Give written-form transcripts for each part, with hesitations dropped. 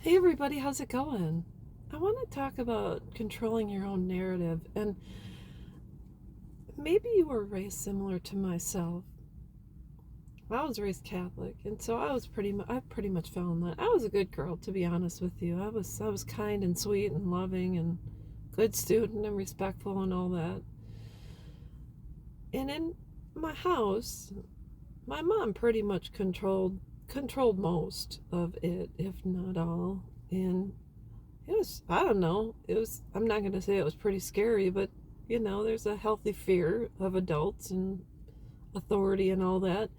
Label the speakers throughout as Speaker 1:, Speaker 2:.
Speaker 1: Hey everybody, how's it going? I want to talk about controlling your own narrative, and maybe you were raised similar to myself. I was raised Catholic, and so I pretty much fell in that. I was a good girl, to be honest with you. I was kind and sweet and loving and good student and respectful and all that. And in my house, my mom pretty much controlled most of it, if not all. And it was, I don't know, I'm not going to say it was pretty scary, but there's a healthy fear of adults and authority and all that.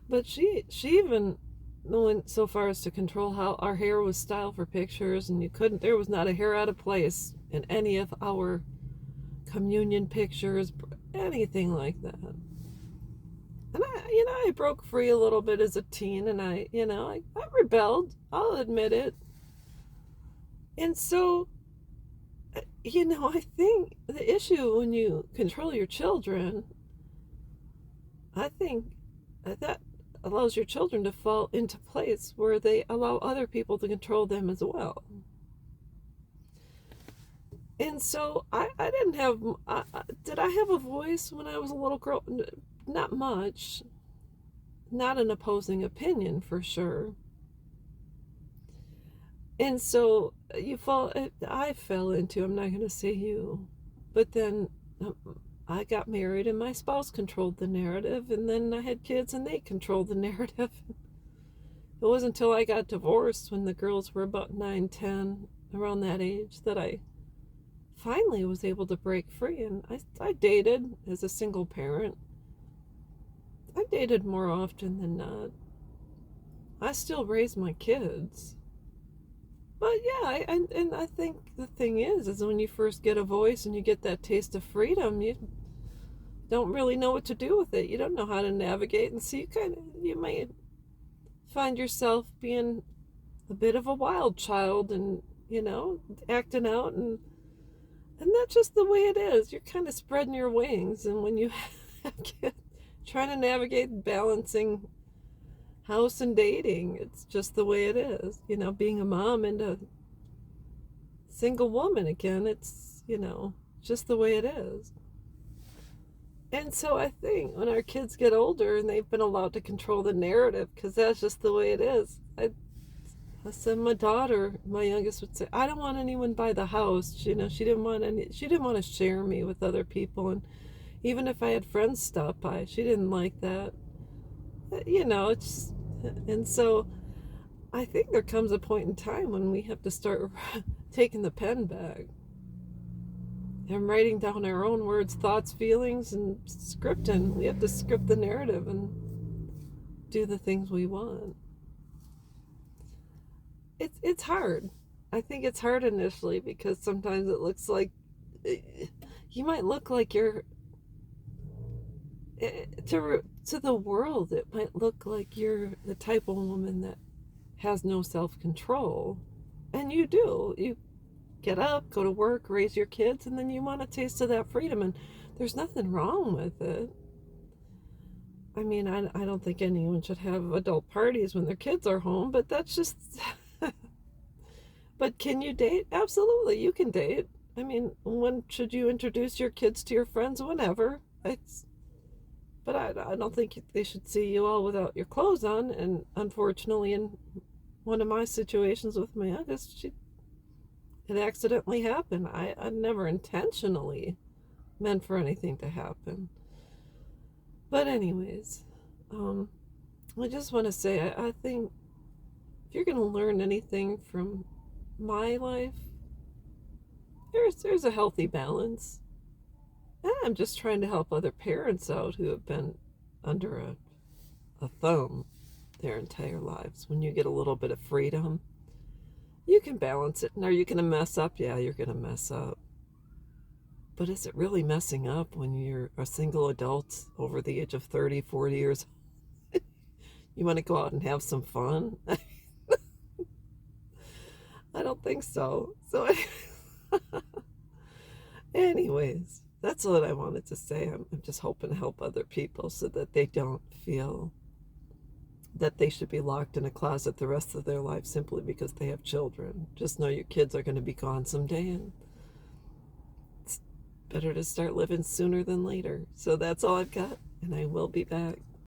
Speaker 1: But she even went so far as to control how our hair was styled for pictures, and there was not a hair out of place in any of our communion pictures, anything like that. And I broke free a little bit as a teen, and I rebelled. I'll admit it. And so I think the issue when you control your children, I think that allows your children to fall into place where they allow other people to control them as well. And so I didn't have, did I have a voice when I was a little girl? Not much. Not an opposing opinion for sure. And so I fell into, I'm not going to say you, but then I got married and my spouse controlled the narrative, and then I had kids and they controlled the narrative. It wasn't until I got divorced when the girls were about 9, 10, around that age, that I finally was able to break free. And I dated as a single parent. I dated more often than not. I still raise my kids. But yeah, and I think the thing is when you first get a voice and you get that taste of freedom, you don't really know what to do with it. You don't know how to navigate, and so you might find yourself being a bit of a wild child, and acting out, and that's just the way it is. You're kind of spreading your wings, and when you get trying to navigate balancing house and dating, it's just the way it is. Being a mom and a single woman again, it's just the way it is. And so I think when our kids get older and they've been allowed to control the narrative, because that's just the way it is. I said, my daughter, my youngest, would say, I don't want anyone by the house. She didn't want to share me with other people. And even if I had friends stop by, she didn't like that. It's, and so I think there comes a point in time when we have to start taking the pen back and writing down our own words, thoughts, feelings, and scripting. We have to script the narrative and do the things we want. It's hard. I think it's hard initially because sometimes it looks like you might look like you're to the world. It might look like you're the type of woman that has no self-control, and you do. You get up, go to work, raise your kids, and then you want a taste of that freedom, and there's nothing wrong with it. I mean, I don't think anyone should have adult parties when their kids are home, but that's just but can you date? Absolutely, you can date. I mean, when should you introduce your kids to your friends? Whenever. But I don't think they should see you all without your clothes on. And unfortunately, in one of my situations with my youngest, it accidentally happened. I never intentionally meant for anything to happen. But anyways, I just want to say, I think if you're going to learn anything from my life, there's a healthy balance. And I'm just trying to help other parents out who have been under a thumb their entire lives. When you get a little bit of freedom, you can balance it. And are you going to mess up? Yeah, you're going to mess up. But is it really messing up when you're a single adult over the age of 30, 40 years? You want to go out and have some fun? I don't think so. So, anyways, that's what I wanted to say. I'm just hoping to help other people so that they don't feel that they should be locked in a closet the rest of their life simply because they have children. Just know your kids are going to be gone someday, and it's better to start living sooner than later. So that's all I've got, and I will be back.